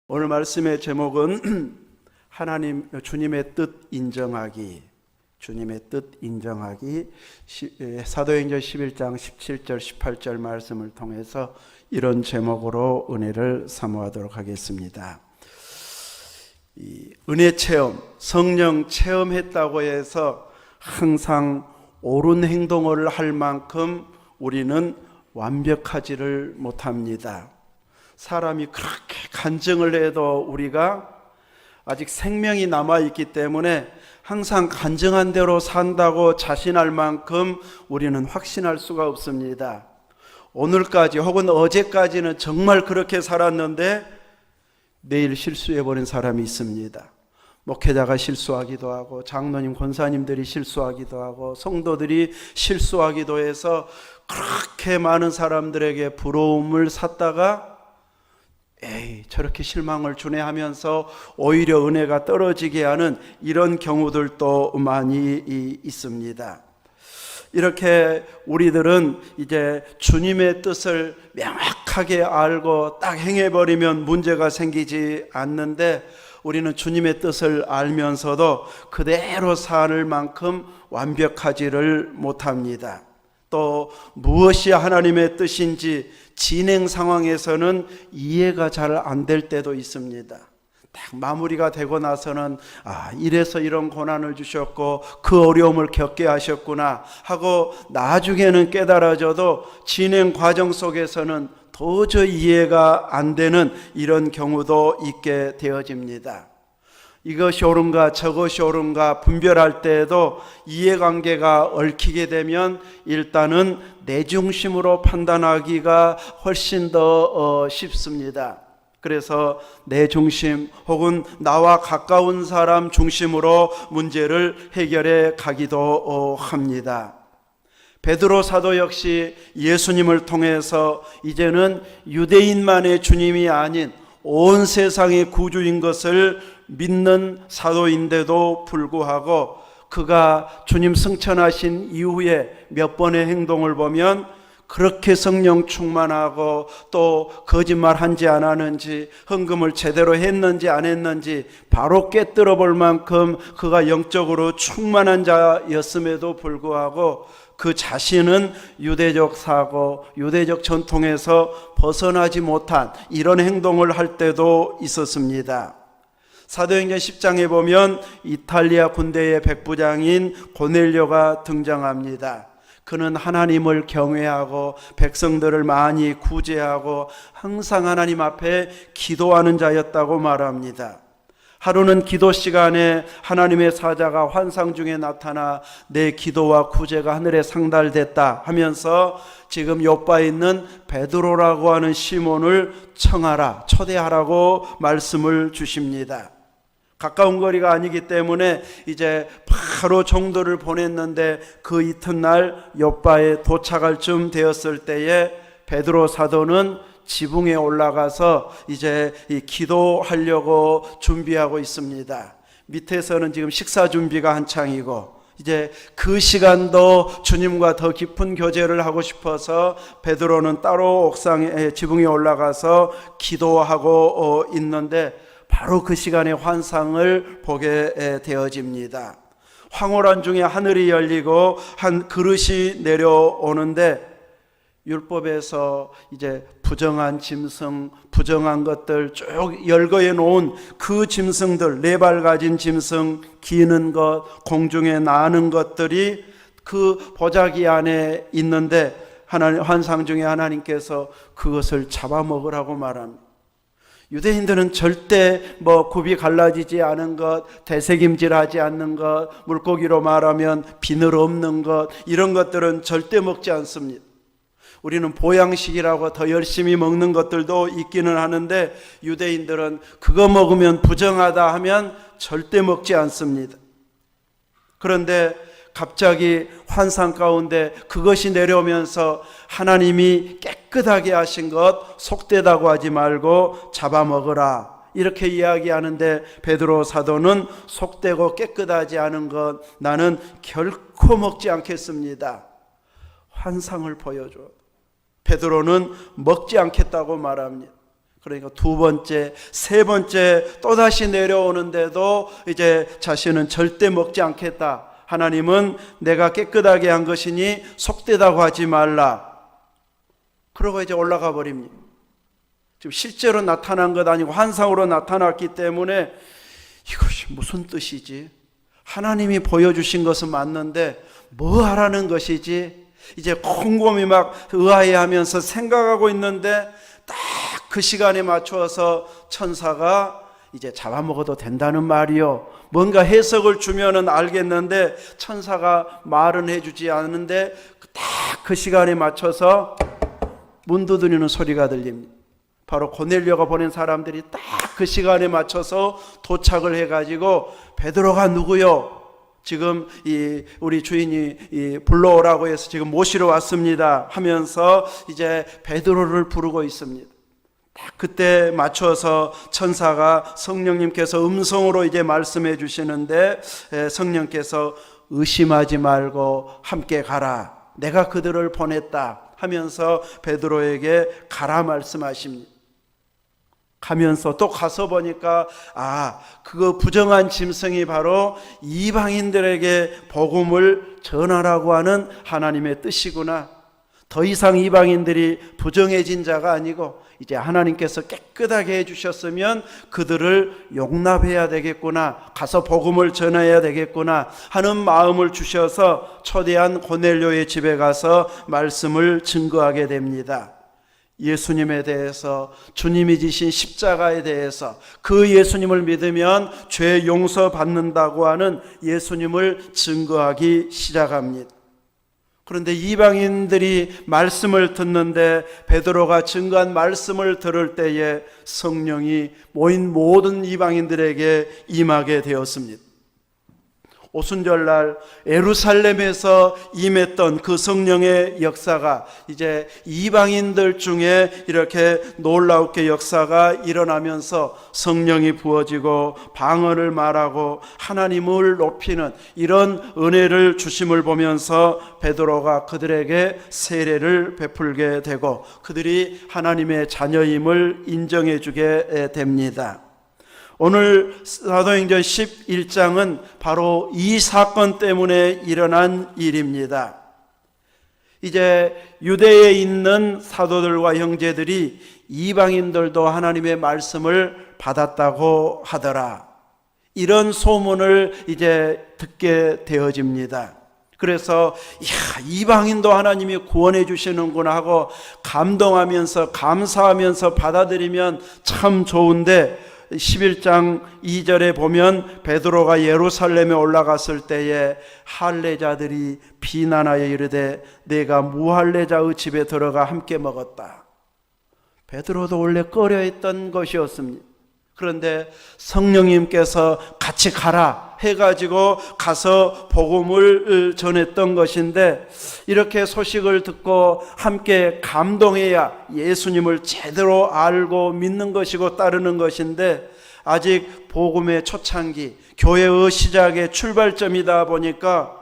오늘 말씀의 제목은 하나님 주님의 뜻 인정하기. 주님의 뜻 인정하기. 사도행전 11장 17절 18절 말씀을 통해서 이런 제목으로 은혜를 사모하도록 하겠습니다. 은혜 체험, 성령 체험했다고 해서 항상 옳은 행동을 할 만큼 우리는 완벽하지를 못합니다. 사람이 그렇게 간증을 해도 우리가 아직 생명이 남아있기 때문에 항상 간증한 대로 산다고 자신할 만큼 우리는 확신할 수가 없습니다. 오늘까지 혹은 어제까지는 정말 그렇게 살았는데 내일 실수해버린 사람이 있습니다. 목회자가 실수하기도 하고 장로님, 권사님들이 실수하기도 하고 성도들이 실수하기도 해서 그렇게 많은 사람들에게 부러움을 샀다가 저렇게 실망을 주네 하면서 오히려 은혜가 떨어지게 하는 이런 경우들도 많이 있습니다. 이렇게 우리들은 이제 주님의 뜻을 명확하게 알고 딱 행해버리면 문제가 생기지 않는데, 우리는 주님의 뜻을 알면서도 그대로 살 만큼 완벽하지를 못합니다. 또 무엇이 하나님의 뜻인지 진행 상황에서는 이해가 잘 안 될 때도 있습니다. 딱 마무리가 되고 나서는 이래서 이런 고난을 주셨고 그 어려움을 겪게 하셨구나 하고 나중에는 깨달아져도 진행 과정 속에서는 도저히 이해가 안 되는 이런 경우도 있게 되어집니다. 이것이 옳은가 저것이 옳은가 분별할 때에도 이해관계가 얽히게 되면 일단은 내 중심으로 판단하기가 훨씬 더 쉽습니다. 그래서 내 중심 혹은 나와 가까운 사람 중심으로 문제를 해결해 가기도 합니다. 베드로 사도 역시 예수님을 통해서 이제는 유대인만의 주님이 아닌 온 세상의 구주인 것을 믿는 사도인데도 불구하고 그가 주님 승천하신 이후에 몇 번의 행동을 보면 그렇게 성령 충만하고 또 거짓말한지 안 하는지 헌금을 제대로 했는지 안 했는지 바로 깨뜨려 볼 만큼 그가 영적으로 충만한 자였음에도 불구하고 그 자신은 유대적 사고, 유대적 전통에서 벗어나지 못한 이런 행동을 할 때도 있었습니다. 사도행전 10장에 보면 이탈리아 군대의 백부장인 고넬료가 등장합니다. 그는 하나님을 경외하고 백성들을 많이 구제하고 항상 하나님 앞에 기도하는 자였다고 말합니다. 하루는 기도 시간에 하나님의 사자가 환상 중에 나타나 내 기도와 구제가 하늘에 상달됐다 하면서 지금 요바에 있는 베드로라고 하는 시몬을 청하라, 초대하라고 말씀을 주십니다. 가까운 거리가 아니기 때문에 이제 바로 정도를 보냈는데 그 이튿날 요바에 도착할 쯤 되었을 때에 베드로 사도는 지붕에 올라가서 이제 기도하려고 준비하고 있습니다. 밑에서는 지금 식사 준비가 한창이고 이제 그 시간도 주님과 더 깊은 교제를 하고 싶어서 베드로는 따로 옥상에 지붕에 올라가서 기도하고 있는데 바로 그 시간에 환상을 보게 되어집니다. 황홀한 중에 하늘이 열리고 한 그릇이 내려오는데 율법에서 이제 부정한 짐승, 부정한 것들 쭉 열거해 놓은 그 짐승들, 4발 가진 짐승, 기는 것, 공중에 나는 것들이 그 보자기 안에 있는데 환상 중에 하나님께서 그것을 잡아먹으라고 말합니다. 유대인들은 절대 굽이 갈라지지 않은 것, 되새김질하지 않는 것, 물고기로 말하면 비늘 없는 것, 이런 것들은 절대 먹지 않습니다. 우리는 보양식이라고 더 열심히 먹는 것들도 있기는 하는데 유대인들은 그거 먹으면 부정하다 하면 절대 먹지 않습니다. 그런데 갑자기 환상 가운데 그것이 내려오면서 하나님이 깨끗하게 하신 것 속되다고 하지 말고 잡아먹으라 이렇게 이야기하는데 베드로 사도는 속되고 깨끗하지 않은 것 나는 결코 먹지 않겠습니다. 환상을 보여줘. 베드로는 먹지 않겠다고 말합니다. 그러니까 두 번째, 세 번째 또다시 내려오는데도 이제 자신은 절대 먹지 않겠다. 하나님은 내가 깨끗하게 한 것이니 속되다고 하지 말라. 그러고 이제 올라가 버립니다. 지금 실제로 나타난 것 아니고 환상으로 나타났기 때문에 이것이 무슨 뜻이지? 하나님이 보여주신 것은 맞는데 뭐 하라는 것이지? 이제 곰곰이 막 의아해하면서 생각하고 있는데 딱 그 시간에 맞춰서 천사가 이제 잡아먹어도 된다는 말이요. 뭔가 해석을 주면은 알겠는데 천사가 말은 해주지 않는데 딱 그 시간에 맞춰서 문 두드리는 소리가 들립니다. 바로 고넬료가 보낸 사람들이 딱 그 시간에 맞춰서 도착을 해가지고 베드로가 누구요? 지금 우리 주인이 불러오라고 해서 지금 모시러 왔습니다 하면서 이제 베드로를 부르고 있습니다. 딱 그때 맞춰서 천사가 성령님께서 음성으로 이제 말씀해 주시는데 성령께서 의심하지 말고 함께 가라. 내가 그들을 보냈다 하면서 베드로에게 가라 말씀하십니다. 가면서 또 가서 보니까 그거 부정한 짐승이 바로 이방인들에게 복음을 전하라고 하는 하나님의 뜻이구나. 더 이상 이방인들이 부정해진 자가 아니고 이제 하나님께서 깨끗하게 해주셨으면 그들을 용납해야 되겠구나, 가서 복음을 전해야 되겠구나 하는 마음을 주셔서 초대한 고넬료의 집에 가서 말씀을 증거하게 됩니다. 예수님에 대해서, 주님이 지신 십자가에 대해서, 그 예수님을 믿으면 죄 용서받는다고 하는 예수님을 증거하기 시작합니다. 그런데 이방인들이 말씀을 듣는데 베드로가 증거한 말씀을 들을 때에 성령이 모인 모든 이방인들에게 임하게 되었습니다. 오순절날 예루살렘에서 임했던 그 성령의 역사가 이제 이방인들 중에 이렇게 놀라우게 역사가 일어나면서 성령이 부어지고 방언을 말하고 하나님을 높이는 이런 은혜를 주심을 보면서 베드로가 그들에게 세례를 베풀게 되고 그들이 하나님의 자녀임을 인정해 주게 됩니다. 오늘 사도행전 11장은 바로 이 사건 때문에 일어난 일입니다. 이제 유대에 있는 사도들과 형제들이 이방인들도 하나님의 말씀을 받았다고 하더라. 이런 소문을 이제 듣게 되어집니다. 그래서 이방인도 하나님이 구원해 주시는구나 하고 감동하면서 감사하면서 받아들이면 참 좋은데 11장 2절에 보면 베드로가 예루살렘에 올라갔을 때에 할례자들이 비난하여 이르되 내가 무할례자의 집에 들어가 함께 먹었다. 베드로도 원래 꺼려했던 것이었습니다. 그런데 성령님께서 같이 가라 해가지고 가서 복음을 전했던 것인데 이렇게 소식을 듣고 함께 감동해야 예수님을 제대로 알고 믿는 것이고 따르는 것인데 아직 복음의 초창기, 교회의 시작의 출발점이다 보니까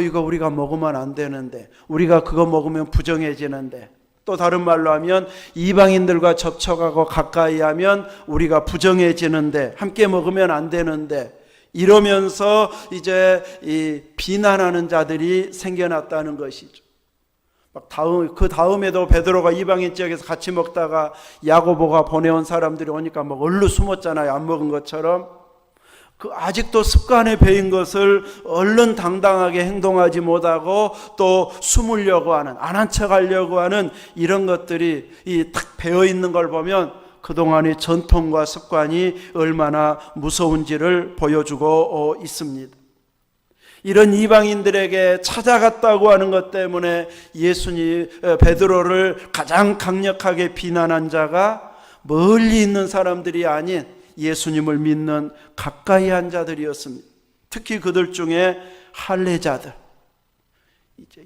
이거 우리가 먹으면 안 되는데, 우리가 그거 먹으면 부정해지는데, 또 다른 말로 하면 이방인들과 접촉하고 가까이 하면 우리가 부정해지는데, 함께 먹으면 안 되는데, 이러면서 이제 이 비난하는 자들이 생겨났다는 것이죠. 그 다음에도 베드로가 이방인 지역에서 같이 먹다가 야고보가 보내온 사람들이 오니까 막 얼른 숨었잖아요. 안 먹은 것처럼. 아직도 습관에 배인 것을 얼른 당당하게 행동하지 못하고 또 숨으려고 하는, 안 한 척 하려고 하는 이런 것들이 탁 배어 있는 걸 보면 그동안의 전통과 습관이 얼마나 무서운지를 보여주고 있습니다. 이런 이방인들에게 찾아갔다고 하는 것 때문에 베드로를 가장 강력하게 비난한 자가 멀리 있는 사람들이 아닌 예수님을 믿는 가까이 한 자들이었습니다. 특히 그들 중에 할례자들.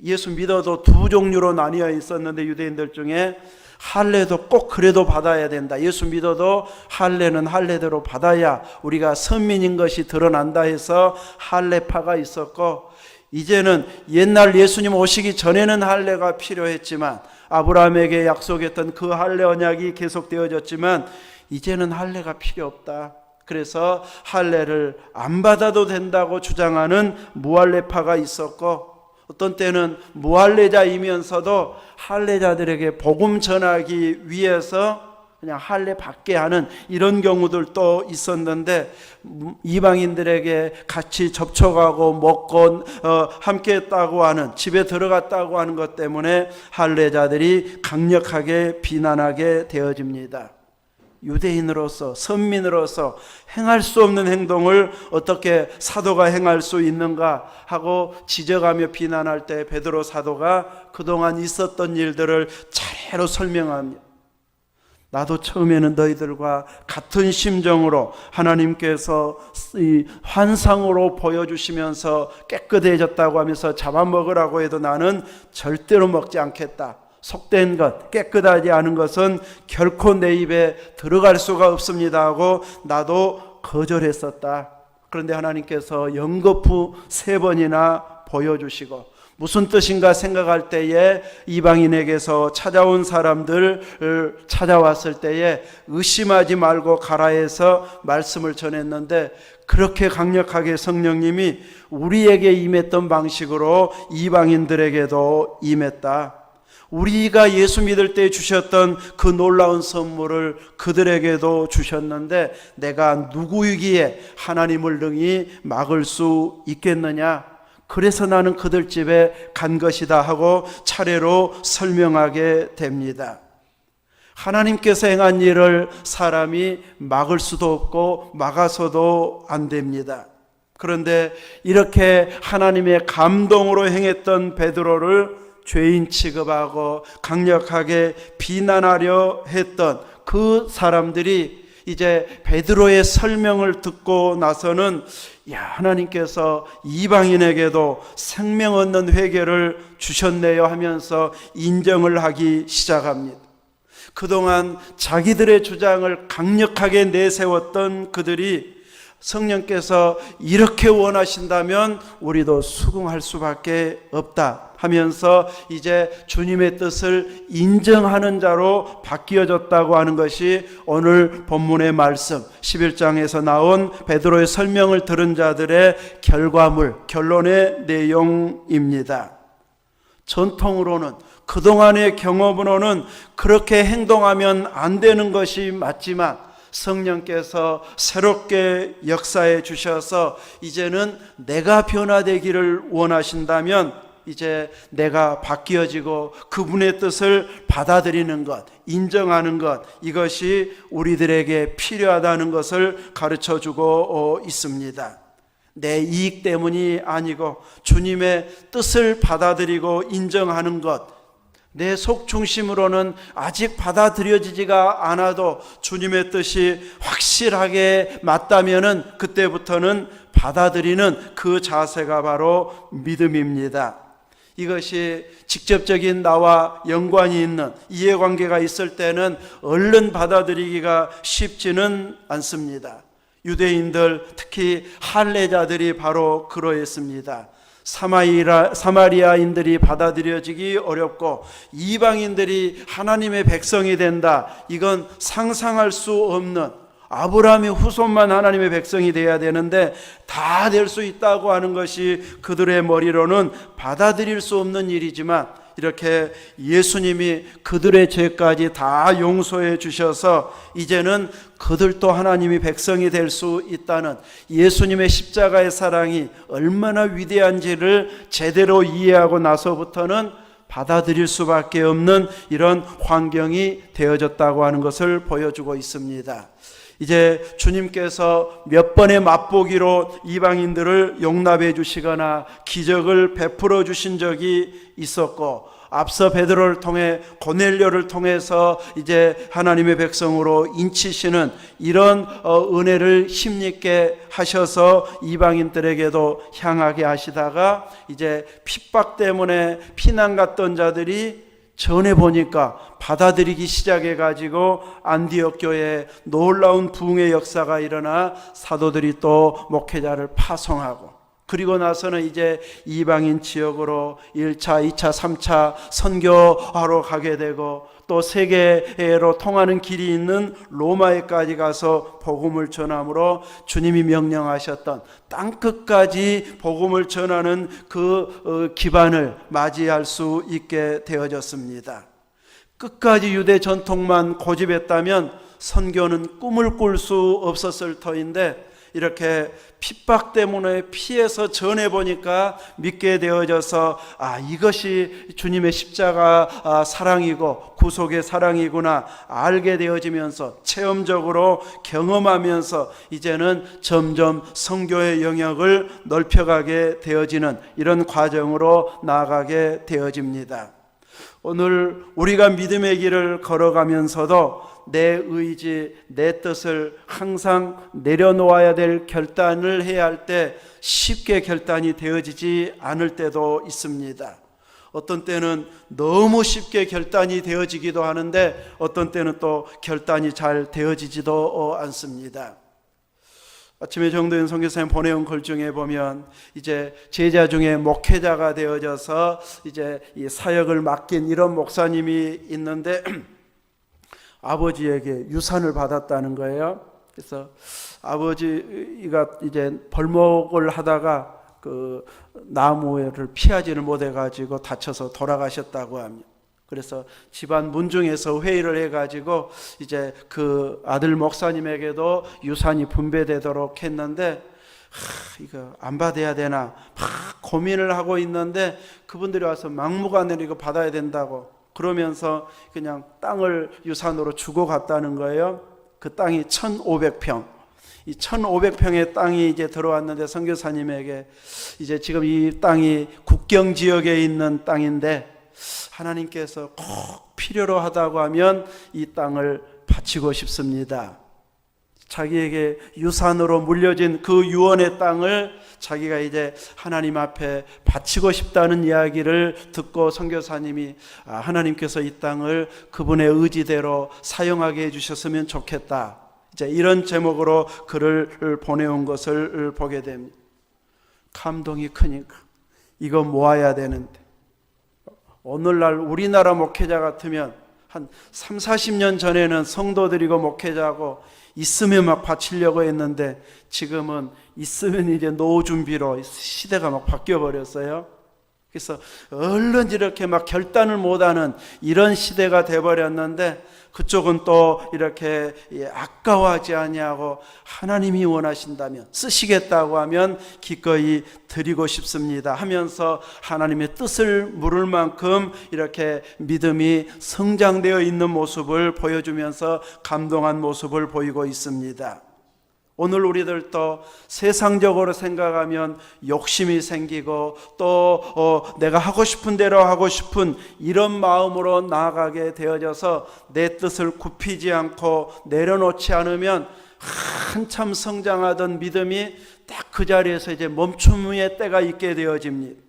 예수 믿어도 두 종류로 나뉘어 있었는데 유대인들 중에 할례도 꼭 그래도 받아야 된다. 예수 믿어도 할례는 할례대로 받아야 우리가 선민인 것이 드러난다 해서 할례파가 있었고, 이제는 옛날 예수님 오시기 전에는 할례가 필요했지만 아브라함에게 약속했던 그 할례 언약이 계속되어졌지만 이제는 할례가 필요 없다. 그래서 할례를 안 받아도 된다고 주장하는 무할례파가 있었고, 어떤 때는 무할례자이면서도 할례자들에게 복음 전하기 위해서 그냥 할례 받게 하는 이런 경우들도 있었는데, 이방인들에게 같이 접촉하고 먹고 함께 했다고 하는, 집에 들어갔다고 하는 것 때문에 할례자들이 강력하게 비난하게 되어집니다. 유대인으로서, 선민으로서 행할 수 없는 행동을 어떻게 사도가 행할 수 있는가 하고 지적하며 비난할 때 베드로 사도가 그동안 있었던 일들을 차례로 설명합니다. 나도 처음에는 너희들과 같은 심정으로 하나님께서 이 환상으로 보여주시면서 깨끗해졌다고 하면서 잡아먹으라고 해도 나는 절대로 먹지 않겠다. 속된 것, 깨끗하지 않은 것은 결코 내 입에 들어갈 수가 없습니다 하고 나도 거절했었다. 그런데 하나님께서 연거푸 3번이나 보여주시고, 무슨 뜻인가 생각할 때에 이방인에게서 찾아온 사람들을 찾아왔을 때에 의심하지 말고 가라 해서 말씀을 전했는데, 그렇게 강력하게 성령님이 우리에게 임했던 방식으로 이방인들에게도 임했다. 우리가 예수 믿을 때 주셨던 그 놀라운 선물을 그들에게도 주셨는데 내가 누구이기에 하나님을 능히 막을 수 있겠느냐? 그래서 나는 그들 집에 간 것이다 하고 차례로 설명하게 됩니다. 하나님께서 행한 일을 사람이 막을 수도 없고 막아서도 안 됩니다. 그런데 이렇게 하나님의 감동으로 행했던 베드로를 죄인 취급하고 강력하게 비난하려 했던 그 사람들이 이제 베드로의 설명을 듣고 나서는 하나님께서 이방인에게도 생명 얻는 회개를 주셨네요 하면서 인정을 하기 시작합니다. 그동안 자기들의 주장을 강력하게 내세웠던 그들이 성령께서 이렇게 원하신다면 우리도 수긍할 수밖에 없다 하면서 이제 주님의 뜻을 인정하는 자로 바뀌어졌다고 하는 것이 오늘 본문의 말씀 11장에서 나온 베드로의 설명을 들은 자들의 결과물, 결론의 내용입니다. 전통으로는, 그동안의 경험으로는 그렇게 행동하면 안 되는 것이 맞지만 성령께서 새롭게 역사해 주셔서 이제는 내가 변화되기를 원하신다면 이제 내가 바뀌어지고 그분의 뜻을 받아들이는 것, 인정하는 것, 이것이 우리들에게 필요하다는 것을 가르쳐주고 있습니다. 내 이익 때문이 아니고 주님의 뜻을 받아들이고 인정하는 것, 내 속 중심으로는 아직 받아들여지지가 않아도 주님의 뜻이 확실하게 맞다면은 그때부터는 받아들이는 그 자세가 바로 믿음입니다. 이것이 직접적인 나와 연관이 있는 이해관계가 있을 때는 얼른 받아들이기가 쉽지는 않습니다. 유대인들, 특히 할례자들이 바로 그러했습니다. 사마리아인들이 받아들여지기 어렵고 이방인들이 하나님의 백성이 된다, 이건 상상할 수 없는, 아브라함의 후손만 하나님의 백성이 돼야 되는데 다 될 수 있다고 하는 것이 그들의 머리로는 받아들일 수 없는 일이지만, 이렇게 예수님이 그들의 죄까지 다 용서해 주셔서 이제는 그들도 하나님의 백성이 될 수 있다는 예수님의 십자가의 사랑이 얼마나 위대한지를 제대로 이해하고 나서부터는 받아들일 수밖에 없는 이런 환경이 되어졌다고 하는 것을 보여주고 있습니다. 이제 주님께서 몇 번의 맛보기로 이방인들을 용납해 주시거나 기적을 베풀어 주신 적이 있었고, 앞서 베드로를 통해 고넬료를 통해서 이제 하나님의 백성으로 인치시는 이런 은혜를 힘있게 하셔서 이방인들에게도 향하게 하시다가 이제 핍박 때문에 피난 갔던 자들이 전에 보니까 받아들이기 시작해가지고 안디옥 교회에 놀라운 부흥의 역사가 일어나 사도들이 또 목회자를 파송하고 그리고 나서는 이제 이방인 지역으로 1차, 2차, 3차 선교하러 가게 되고 또 세계로 통하는 길이 있는 로마에까지 가서 복음을 전함으로 주님이 명령하셨던 땅끝까지 복음을 전하는 그 기반을 맞이할 수 있게 되어졌습니다. 끝까지 유대 전통만 고집했다면 선교는 꿈을 꿀 수 없었을 터인데 이렇게 핍박 때문에 피해서 전해보니까 믿게 되어져서 이것이 주님의 십자가 사랑이고 구속의 사랑이구나 알게 되어지면서 체험적으로 경험하면서 이제는 점점 선교의 영역을 넓혀가게 되어지는 이런 과정으로 나아가게 되어집니다. 오늘 우리가 믿음의 길을 걸어가면서도 내 의지, 내 뜻을 항상 내려놓아야 될 결단을 해야 할 때 쉽게 결단이 되어지지 않을 때도 있습니다. 어떤 때는 너무 쉽게 결단이 되어지기도 하는데 어떤 때는 또 결단이 잘 되어지지도 않습니다. 아침에 정도현 선교사님 보내온 글 중에 보면 이제 제자 중에 목회자가 되어져서 이제 이 사역을 맡긴 이런 목사님이 있는데 아버지에게 유산을 받았다는 거예요. 그래서 아버지가 이제 벌목을 하다가 그 나무를 피하지를 못해가지고 다쳐서 돌아가셨다고 합니다. 그래서 집안 문중에서 회의를 해가지고 이제 그 아들 목사님에게도 유산이 분배되도록 했는데 이거 안 받아야 되나 막 고민을 하고 있는데 그분들이 와서 막무가내로 이거 받아야 된다고 그러면서 그냥 땅을 유산으로 주고 갔다는 거예요. 그 땅이 1,500평. 이 1,500평의 땅이 이제 들어왔는데 선교사님에게 이제 지금 이 땅이 국경 지역에 있는 땅인데 하나님께서 꼭 필요로 하다고 하면 이 땅을 바치고 싶습니다. 자기에게 유산으로 물려진 그 유언의 땅을 자기가 이제 하나님 앞에 바치고 싶다는 이야기를 듣고 선교사님이 하나님께서 이 땅을 그분의 의지대로 사용하게 해주셨으면 좋겠다. 이제 이런 제목으로 글을 보내온 것을 보게 됩니다. 감동이 크니까 이거 모아야 되는데 오늘날 우리나라 목회자 같으면 한 3, 40년 전에는 성도들이고 목회자고 있으면 막 바치려고 했는데 지금은 있으면 이제 노후 준비로 시대가 막 바뀌어 버렸어요. 그래서 얼른 이렇게 막 결단을 못하는 이런 시대가 돼버렸는데 그쪽은 또 이렇게 아까워하지 아니하고 하나님이 원하신다면 쓰시겠다고 하면 기꺼이 드리고 싶습니다 하면서 하나님의 뜻을 물을 만큼 이렇게 믿음이 성장되어 있는 모습을 보여주면서 감동한 모습을 보이고 있습니다. 오늘 우리들도 세상적으로 생각하면 욕심이 생기고 또 내가 하고 싶은 대로 하고 싶은 이런 마음으로 나아가게 되어져서 내 뜻을 굽히지 않고 내려놓지 않으면 한참 성장하던 믿음이 딱 그 자리에서 이제 멈춤의 때가 있게 되어집니다.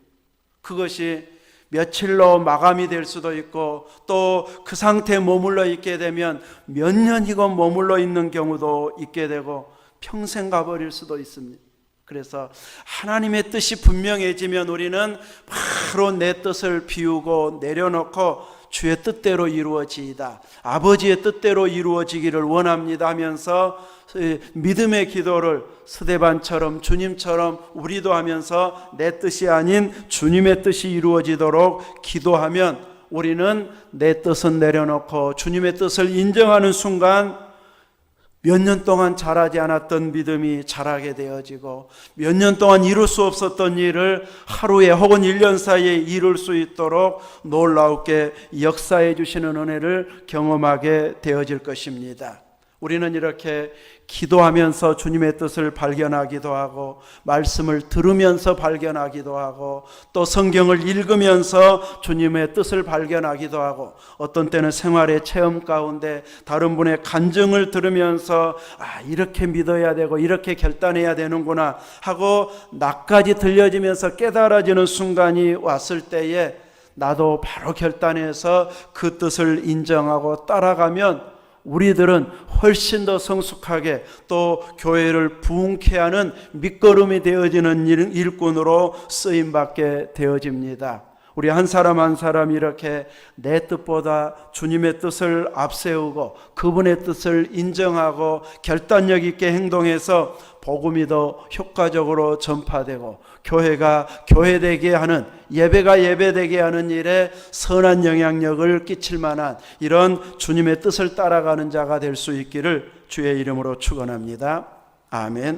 그것이 며칠로 마감이 될 수도 있고 또 그 상태에 머물러 있게 되면 몇 년이고 머물러 있는 경우도 있게 되고 평생 가버릴 수도 있습니다. 그래서 하나님의 뜻이 분명해지면 우리는 바로 내 뜻을 비우고 내려놓고 주의 뜻대로 이루어지이다, 아버지의 뜻대로 이루어지기를 원합니다 하면서 믿음의 기도를 스데반처럼 주님처럼 우리도 하면서 내 뜻이 아닌 주님의 뜻이 이루어지도록 기도하면 우리는 내 뜻은 내려놓고 주님의 뜻을 인정하는 순간 몇 년 동안 자라지 않았던 믿음이 자라게 되어지고 몇 년 동안 이룰 수 없었던 일을 하루에 혹은 1년 사이에 이룰 수 있도록 놀라우게 역사해 주시는 은혜를 경험하게 되어질 것입니다. 우리는 이렇게 기도하면서 주님의 뜻을 발견하기도 하고 말씀을 들으면서 발견하기도 하고 또 성경을 읽으면서 주님의 뜻을 발견하기도 하고 어떤 때는 생활의 체험 가운데 다른 분의 간증을 들으면서 이렇게 믿어야 되고 이렇게 결단해야 되는구나 하고 나까지 들려지면서 깨달아지는 순간이 왔을 때에 나도 바로 결단해서 그 뜻을 인정하고 따라가면 우리들은 훨씬 더 성숙하게 또 교회를 부흥케 하는 밑거름이 되어지는 일꾼으로 쓰임받게 되어집니다. 우리 한 사람 한 사람 이렇게 내 뜻보다 주님의 뜻을 앞세우고 그분의 뜻을 인정하고 결단력 있게 행동해서 복음이 더 효과적으로 전파되고 교회가 교회되게 하는, 예배가 예배되게 하는 일에 선한 영향력을 끼칠 만한 이런 주님의 뜻을 따라가는 자가 될 수 있기를 주의 이름으로 축원합니다. 아멘.